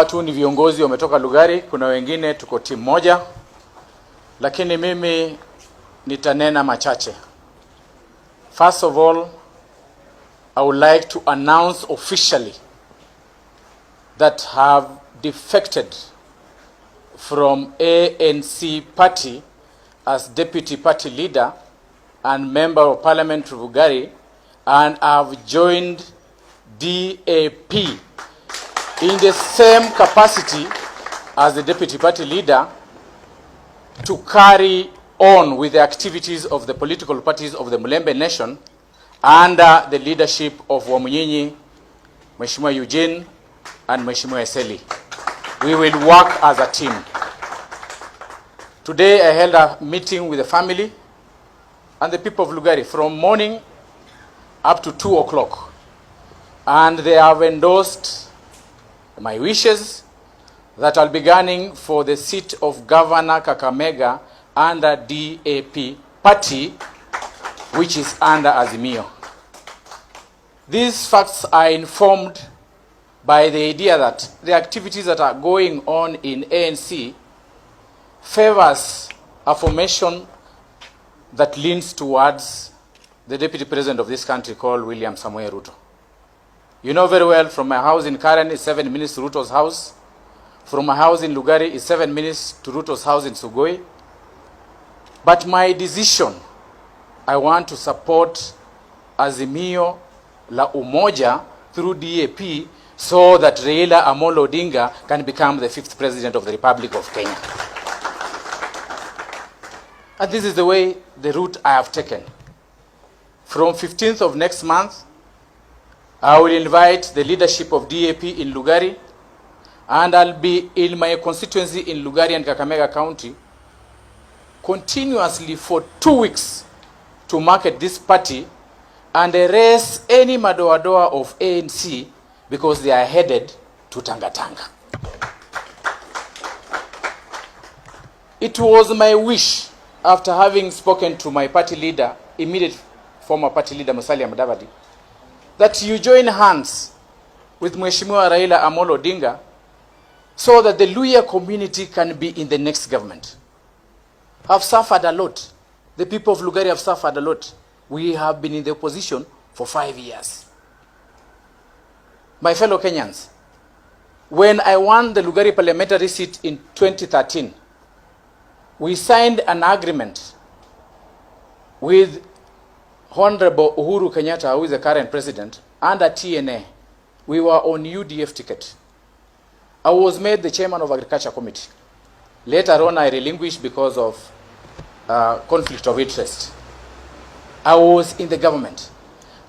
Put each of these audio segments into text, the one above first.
Watu ni viongozi wametoka Lugari, kuna wengine tuko timu moja, lakini mimi nitanena machache. First of all, I would like to announce officially that have defected from ANC party as deputy party leader and member of parliament of Lugari, and have joined DAP in the same capacity as the deputy party leader to carry on with the activities of the political parties of the Mulembe Nation under the leadership of Wamunyinyi, Mheshimiwa Eugene, and Mheshimiwa Eseli. We will work as a team. Today I held a meeting with the family and the people of Lugari from morning up to 2 o'clock, and they have endorsed my wishes that I'll be gunning for the seat of Governor Kakamega under DAP party, which is under Azimio. These facts are informed by the idea that the activities that are going on in ANC favors a formation that leans towards the deputy president of this country called William Samoei Ruto. You know very well, from my house in Karen is 7 minutes to Ruto's house. From my house in Lugari is 7 minutes to Ruto's house in Sugoi. But my decision, I want to support Azimio la Umoja through DAP so that Raila Amolo Odinga can become the 5th president of the Republic of Kenya. And this is the way, the route I have taken. From 15th of next month, I will invite the leadership of DAP in Lugari, and I'll be in my constituency in Lugari and Kakamega County continuously for 2 weeks to market this party and erase any madoadoa of ANC because they are headed to Tanga. It was my wish, after having spoken to my party leader, immediate former party leader Musalia Mudavadi, that you join hands with Mheshimiwa Raila Amolo Odinga so that the Luhya community can be in the next government. Have suffered a lot. The people of Lugari have suffered a lot. We have been in the opposition for 5 years. My fellow Kenyans, when I won the Lugari parliamentary seat in 2013, we signed an agreement with Honorable Uhuru Kenyatta, who is the current president, under TNA. We were on UDF ticket. I was made the chairman of Agriculture Committee. Later on, I relinquished because of conflict of interest. I was in the government.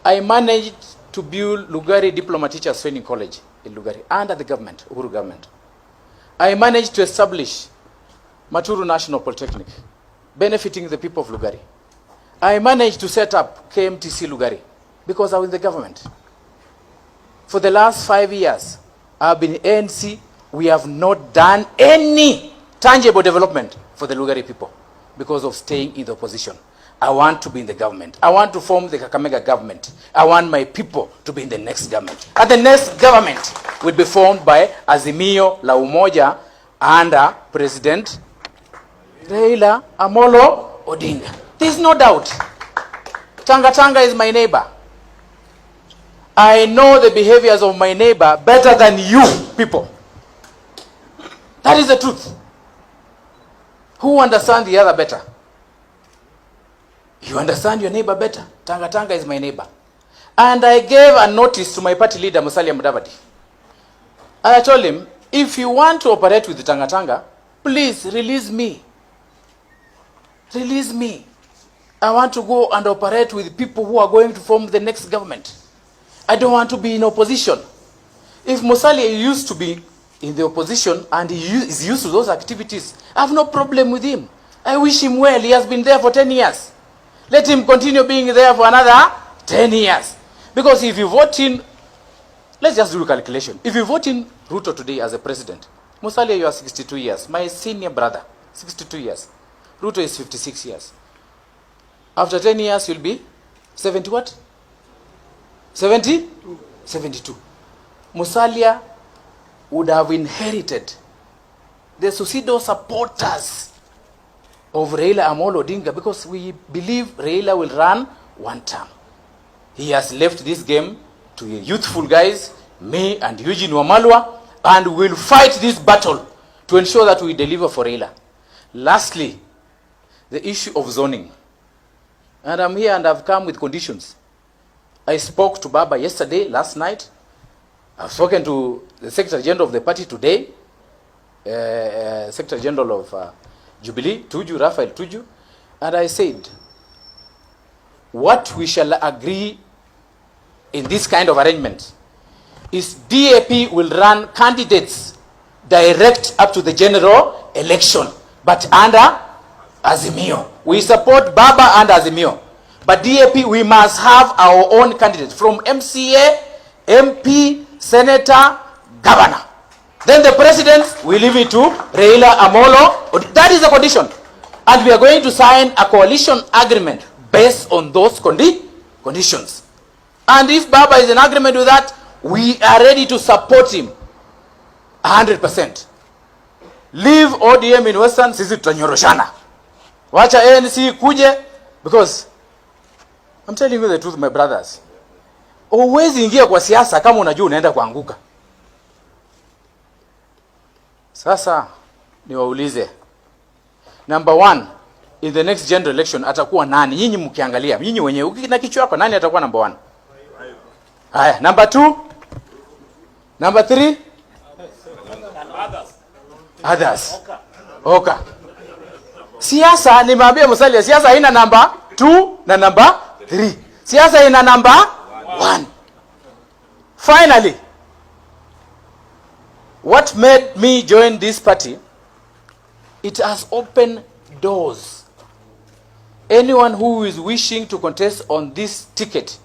I managed to build Lugari Diploma Teachers Training College in Lugari under the government, Uhuru government. I managed to establish Maturu National Polytechnic, benefiting the people of Lugari. I managed to set up KMTC Lugari because I was in the government. For the last 5 years, I've been in ANC. We have not done any tangible development for the Lugari people because of staying in the opposition. I want to be in the government. I want to form the Kakamega government. I want my people to be in the next government. And the next government will be formed by Azimio la Umoja under President Raila Amolo Odinga. There is no doubt. Tanga is my neighbor. I know the behaviors of my neighbor better than you people. That is the truth. Who understands the other better? You understand your neighbor better. Tanga is my neighbor. And I gave a notice to my party leader, Musalia Mudavadi. And I told him, if you want to operate with Tanga, please release me. Release me. I want to go and operate with people who are going to form the next government. I don't want to be in opposition. If Musalia used to be in the opposition and he is used to those activities, I have no problem with him. I wish him well. He has been there for 10 years. Let him continue being there for another 10 years. Because if you vote in, let's just do a calculation. If you vote in Ruto today as a president, Musalia, you are 62 years. My senior brother, 62 years. Ruto is 56 years. After 10 years, you'll be 70 what? 70? 72. Musalia would have inherited the suicidal supporters of Raila Amolo Odinga, because we believe Raila will run one term. He has left this game to youthful guys, me and Eugene Wamalwa, and we will fight this battle to ensure that we deliver for Raila. Lastly, the issue of zoning. And I'm here and I've come with conditions. I spoke to Baba yesterday, last night. I've spoken to the Secretary General of the party today, Secretary General of Jubilee, Tuju, Raphael Tuju, and I said, what we shall agree in this kind of arrangement is DAP will run candidates direct up to the general election, but under Azimio. We support Baba and Azimio, but DAP, we must have our own candidates from MCA, MP, Senator, Governor. Then the president, we leave it to Raila Amolo. That is the condition. And we are going to sign a coalition agreement based on those conditions. And if Baba is in agreement with that, we are ready to support him 100%. Leave ODM in Western, sisi tutanyoroshana. Wacha ANC kuje, because I'm telling you the truth, my brothers. Huwezi ingia kwa siasa kama unajua unaenda kuanguka. Sasa niwaulize, number one, in the next general election atakuwa nani? Nyinyi mkiangalia, nyinyi wenyewe na kichwa yako, nani atakuwa number one? Haya, number two, number three, others. Okay. Siasa, nimeambia Musalia, siasa haina number 2 na number 3. Siasa ina number 1. Finally, what made me join this party, it has opened doors. Anyone who is wishing to contest on this ticket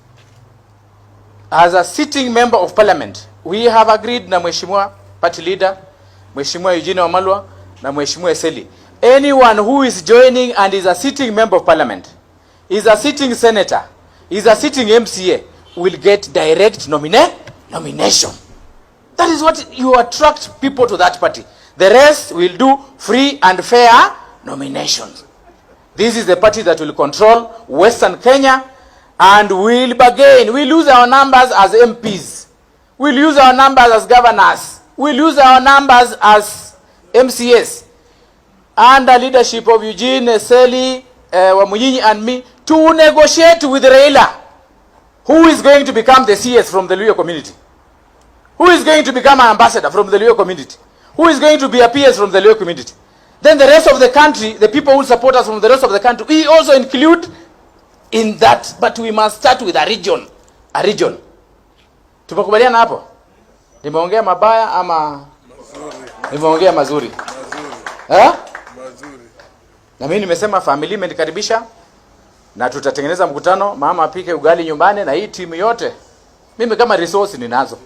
as a sitting member of parliament, we have agreed na Mheshimiwa party leader, Mheshimiwa Eugene Wamalwa na Mheshimiwa Eseli. Anyone who is joining and is a sitting member of parliament, is a sitting senator, is a sitting MCA, will get direct nomination. That is what you attract people to that party. The rest will do free and fair nominations. This is the party that will control Western Kenya, and we'll bargain. We'll lose our numbers as MPs. We'll use our numbers as governors. We'll use our numbers as MCAs. Under leadership of Eugene, Eseli, Wamunyinyi and me, to negotiate with Raila, who is going to become the CS from the Luo community, who is going to become an ambassador from the Luo community, who is going to be a PS from the Luo community. Then the rest of the country, the people who support us from the rest of the country, we also include in that, but we must start with a region. A region. Tumekubaliana hapo? Nimeongea mabaya ama nimeongea mazuri? Eh? Na mimi nimesema family imenikaribisha na tutatengeneza mkutano, mama apike ugali nyumbani na hii timu yote. Mimi kama resource ninazo.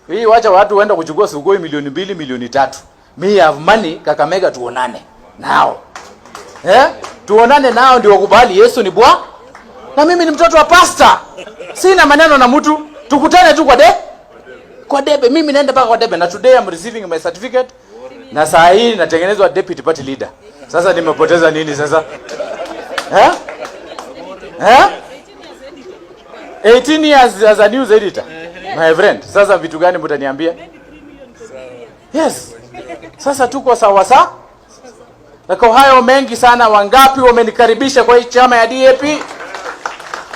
Hii wacha watu waenda kuchukua sugoi milioni 2, milioni 3. Me have money, Kakamega tuonane nao. Tuonane nao ndio wakubali Yesu ni Bwana. Na mimi ni mtoto wa pastor. Sina maneno na mtu. Tukutane tu kwa debe. Mimi naenda paka kwa debe, na today I'm receiving my certificate. Na saa hii natengenezwa deputy party leader. Sasa nimepoteza nini sasa? 18 years as a news editor. My friend, sasa vitu gani mtaniambia? Yes. Sasa tuko sawa. Na kwa hayo mengi sana, wangapi wamenikaribisha kwa hii chama ya DAP?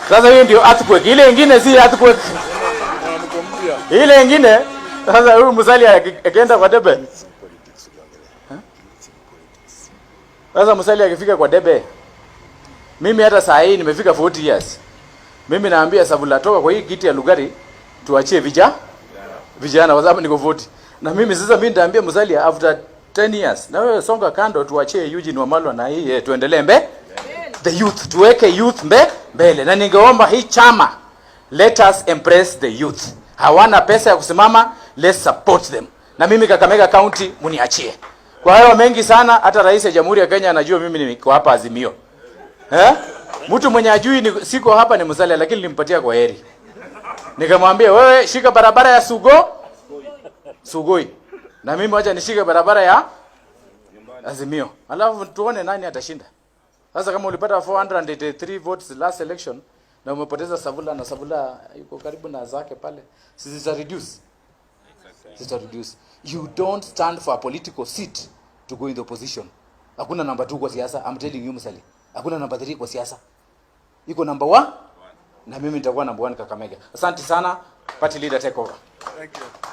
Sasa hiyo ndio earthquake. Ile nyingine si earthquake. Ile nyingine sasa huyu Musalia akaenda kwa debe. Sasa Musalia akifika kwa debe. Mimi hata saa hii nimefika 40 years. Mimi naambia Savula, toka kwa hii kiti ya Lugari tuachie vijana kwa sababu niko 40. Na mimi sasa mimi nitaambia Musalia after 10 years. Na wewe songa kando, tuachie Eugene Wamalwa na hii tuendelee the youth, tuweke youth mbele. Na ningeomba hii chama, let us embrace the youth. Hawana pesa ya kusimama, let's support them. Na mimi Kakamega County muniachie. Kwa hiyo mengi sana, hata rais wa Jamhuri ya Kenya anajua mimi niko hapa Azimio. Mtu mwenye ajui siko hapa ni Musalia, lakini nilimpatia kwa heri. Nikamwambia wewe shika barabara ya Sugoi. Na mimi wacha nishike barabara ya Azimio. Alafu tuone nani atashinda. Sasa kama ulipata 483 votes last election na umepoteza Savula na Savula yuko karibu na zake pale, sisi reduce. You don't stand for a political seat to go in the opposition. Hakuna number 2 kwa siasa. I'm telling you Musali. Hakuna number 3 kwa siasa. Iko number 1 na mimi nitakuwa number 1 Kakamega. Asante sana. Party leader take over. Thank you.